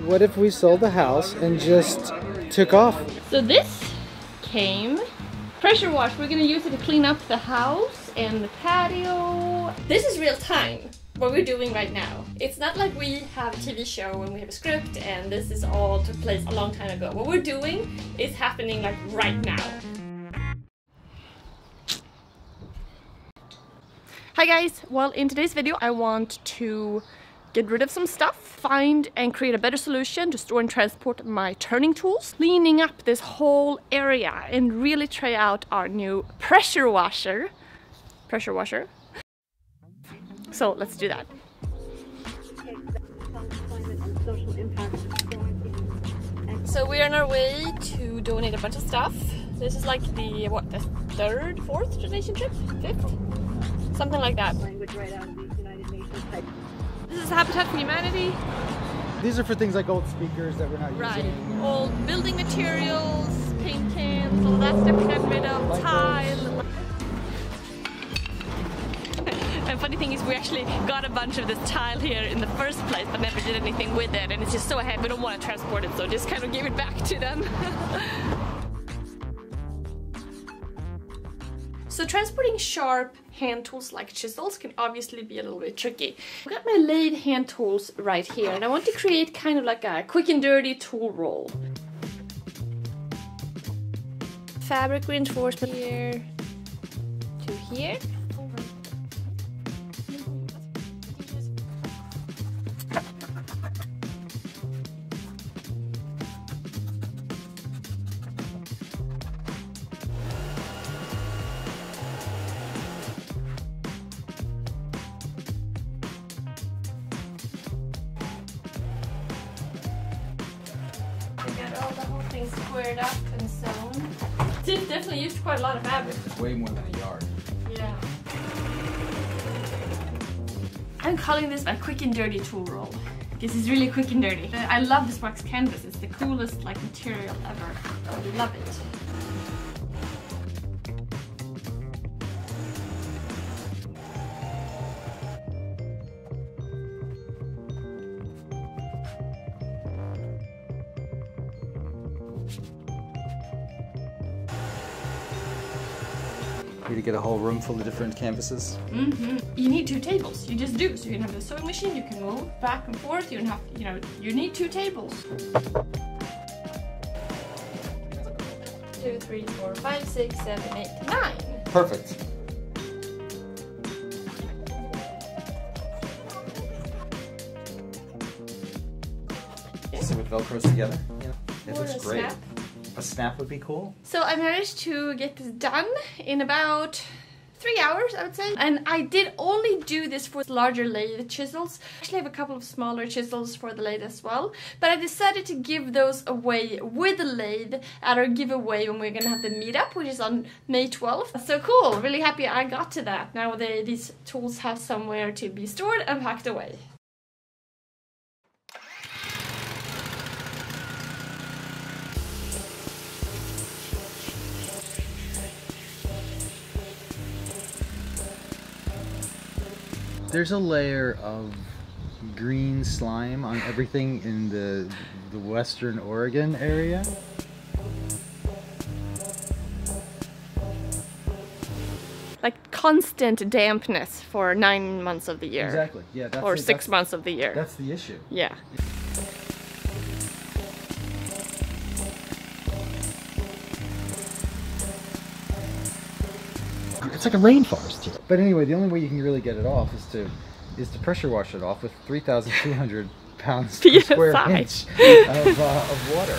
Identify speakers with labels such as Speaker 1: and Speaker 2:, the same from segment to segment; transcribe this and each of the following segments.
Speaker 1: what if we sold the house and just took off?
Speaker 2: So this came pressure wash. We're gonna use it to clean up the house and the patio. This is real time, what we're doing right now. It's not like we have a TV show and we have a script and this is all took place a long time ago. What we're doing is happening like right now. Hi guys, well in today's video I want to get rid of some stuff, find and create a better solution to store and transport my turning tools, cleaning up this whole area and really try out our new pressure washer. So let's do that. So we're on our way to donate a bunch of stuff. This is like the, what, the third, fourth donation trip? Fifth? Something like that. Language right out of the United Nations type. This is Habitat for Humanity.
Speaker 1: These are for things like old speakers that we're not using.
Speaker 2: Right. Old building materials, paint cans, all that stuff we got rid of, tile. And funny thing is we actually got a bunch of this tile here in the first place but never did anything with it, and it's just so heavy we don't want to transport it, so just kind of gave it back to them. So transporting sharp hand tools like chisels can obviously be a little bit tricky. I've got my lathe hand tools right here and I want to create kind of like a quick and dirty tool roll. Fabric reinforcement here to here. All the whole thing squared up and sewn. It definitely used quite a lot of fabric.
Speaker 1: It's way more than a yard.
Speaker 2: Yeah. I'm calling this a quick and dirty tool roll because it's really quick and dirty. I love this wax canvas. It's the coolest like material ever. I love it.
Speaker 1: You to get a whole room full of different canvases.
Speaker 2: You need 2 tables. You just do. So you can have the sewing machine. You can move back and forth. You don't have, you know, you need 2 tables. 2, 3, 4, 5, 6, 7, 8, 9.
Speaker 1: Perfect. So it Velcros together. Yeah. It looks great.
Speaker 2: Snap.
Speaker 1: A snap would be cool.
Speaker 2: So I managed to get this done in about 3 hours, I would say. And I did only do this for larger lathe chisels. I actually have a couple of smaller chisels for the lathe as well. But I decided to give those away with the lathe at our giveaway when we're gonna have the meetup, which is on May 12th. So cool, really happy I got to that. Now these tools have somewhere to be stored and packed away.
Speaker 1: There's a layer of green slime on everything in the western Oregon area.
Speaker 2: Like constant dampness for 9 months of the year.
Speaker 1: Exactly, yeah. That's
Speaker 2: or 6 months of the year.
Speaker 1: That's the issue.
Speaker 2: Yeah.
Speaker 1: It's like a rainforest here. But anyway, the only way you can really get it off is to pressure wash it off with 3,200 pounds per square inch of water.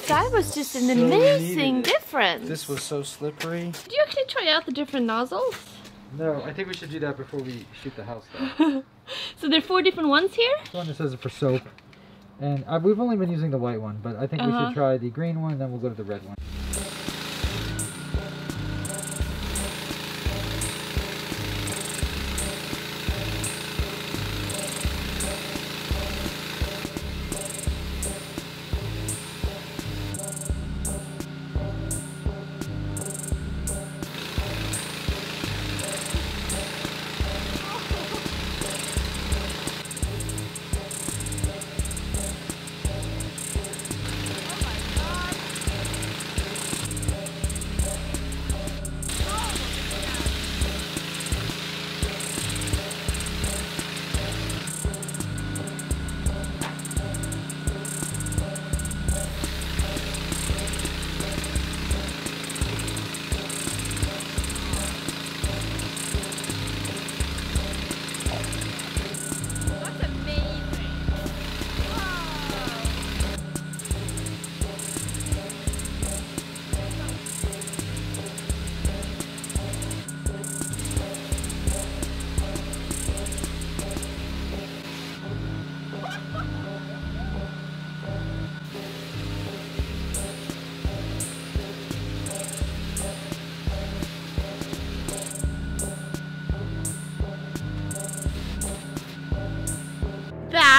Speaker 2: That was just an amazing difference.
Speaker 1: This was so slippery.
Speaker 2: Did you actually try out the different nozzles?
Speaker 1: No, I think we should do that before we shoot the house though.
Speaker 2: So there are 4 different ones here?
Speaker 1: This one that says it for soap. And we've only been using the white one, but I think we should try the green one, then we'll go to the red one.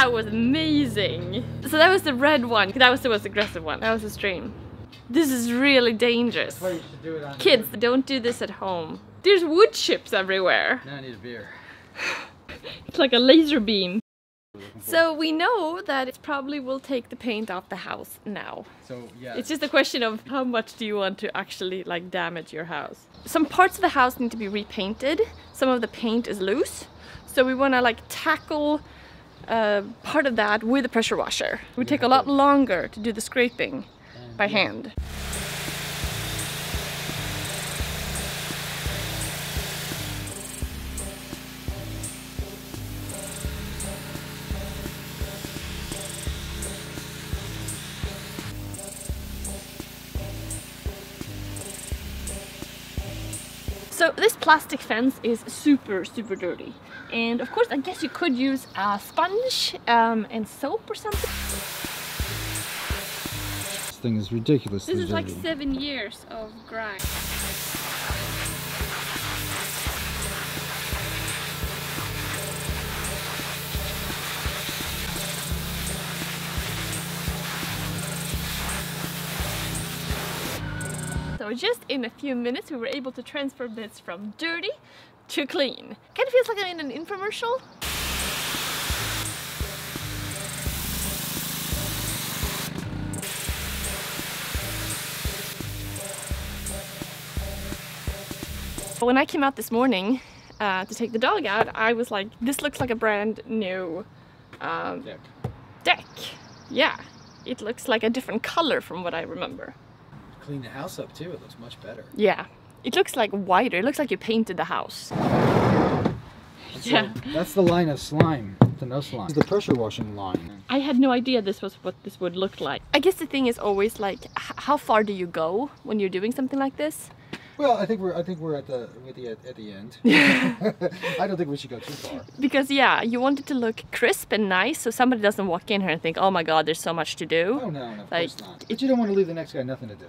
Speaker 2: That was amazing. So that was the red one. That was the most aggressive one. That was the stream. This is really dangerous.
Speaker 1: That's why you should do it on
Speaker 2: Kids, don't do this at home. There's wood chips everywhere.
Speaker 1: Now I need a beer.
Speaker 2: It's like a laser beam. So we know that it probably will take the paint off the house now.
Speaker 1: So yeah.
Speaker 2: It's just a question of how much do you want to actually like damage your house. Some parts of the house need to be repainted. Some of the paint is loose. So we want to like tackle part of that with a pressure washer. It would take a lot longer to do the scraping by hand. So this plastic fence is super dirty, and of course I guess you could use a sponge and soap or something.
Speaker 1: This thing is ridiculously
Speaker 2: This is
Speaker 1: dirty.
Speaker 2: like 7 years of grime. So just in a few minutes we were able to transfer this from dirty to clean. Kind of feels like I'm in an infomercial. When I came out this morning to take the dog out, I was like, this looks like a brand new deck. Yeah, it looks like a different color from what I remember.
Speaker 1: Clean the house up too, it looks much better.
Speaker 2: Yeah, it looks like whiter, it looks like you painted the house. Yeah.
Speaker 1: That's the line of slime, the no slime. It's the pressure washing line.
Speaker 2: I had no idea this was what this would look like. I guess the thing is always like, how far do you go when you're doing something like this?
Speaker 1: Well, I think we're at the end. I don't think we should go too far.
Speaker 2: Because yeah, you want it to look crisp and nice, so somebody doesn't walk in here and think, oh my god, there's so much to do.
Speaker 1: Oh no, of
Speaker 2: like,
Speaker 1: course not. But you don't want to leave the next guy nothing to do.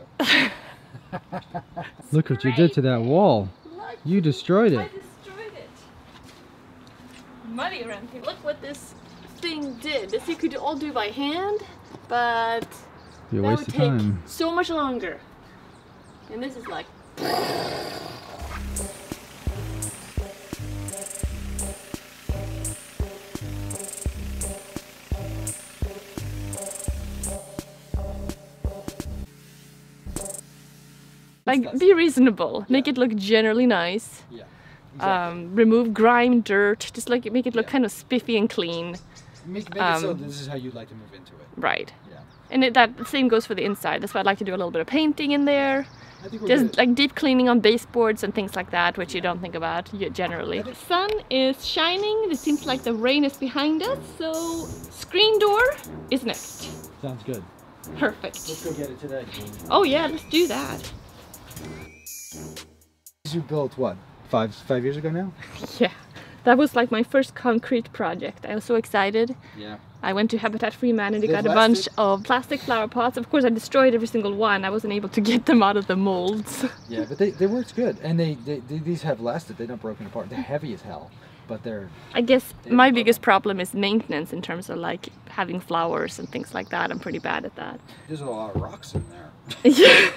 Speaker 1: Look what you did to that wall.
Speaker 2: Look,
Speaker 1: You destroyed
Speaker 2: I
Speaker 1: it.
Speaker 2: destroyed it. Muddy around here. Look what this thing did. This you could all do by hand, but
Speaker 1: Be a
Speaker 2: that
Speaker 1: waste
Speaker 2: would
Speaker 1: of
Speaker 2: take
Speaker 1: time.
Speaker 2: so much longer. And this is like be reasonable, make it look generally nice.
Speaker 1: Yeah. Exactly.
Speaker 2: Remove grime, dirt, just like make it look kind of spiffy and clean.
Speaker 1: Make it so this is how you'd like to move into it.
Speaker 2: Right.
Speaker 1: Yeah.
Speaker 2: And that the same goes for the inside. That's why I'd like to do a little bit of painting in there.
Speaker 1: I think we're
Speaker 2: Just
Speaker 1: good.
Speaker 2: like deep cleaning on baseboards and things like that, which you don't think about generally. The sun is shining. It seems like the rain is behind us. So screen door is next.
Speaker 1: Sounds good.
Speaker 2: Perfect.
Speaker 1: Let's go get it today.
Speaker 2: Oh yeah, let's do that.
Speaker 1: You built what? Five years ago now?
Speaker 2: Yeah, that was like my first concrete project. I was so excited.
Speaker 1: Yeah.
Speaker 2: I went to Habitat for Humanity,
Speaker 1: They've
Speaker 2: got a bunch of plastic flower pots. Of course, I destroyed every single one. I wasn't able to get them out of the molds.
Speaker 1: Yeah, but they worked good, and these have lasted. They're not broken apart. They're heavy as hell, but they're.
Speaker 2: I guess my biggest problem is maintenance in terms of like having flowers and things like that. I'm pretty bad at that.
Speaker 1: There's a lot of rocks in there.
Speaker 2: Yeah.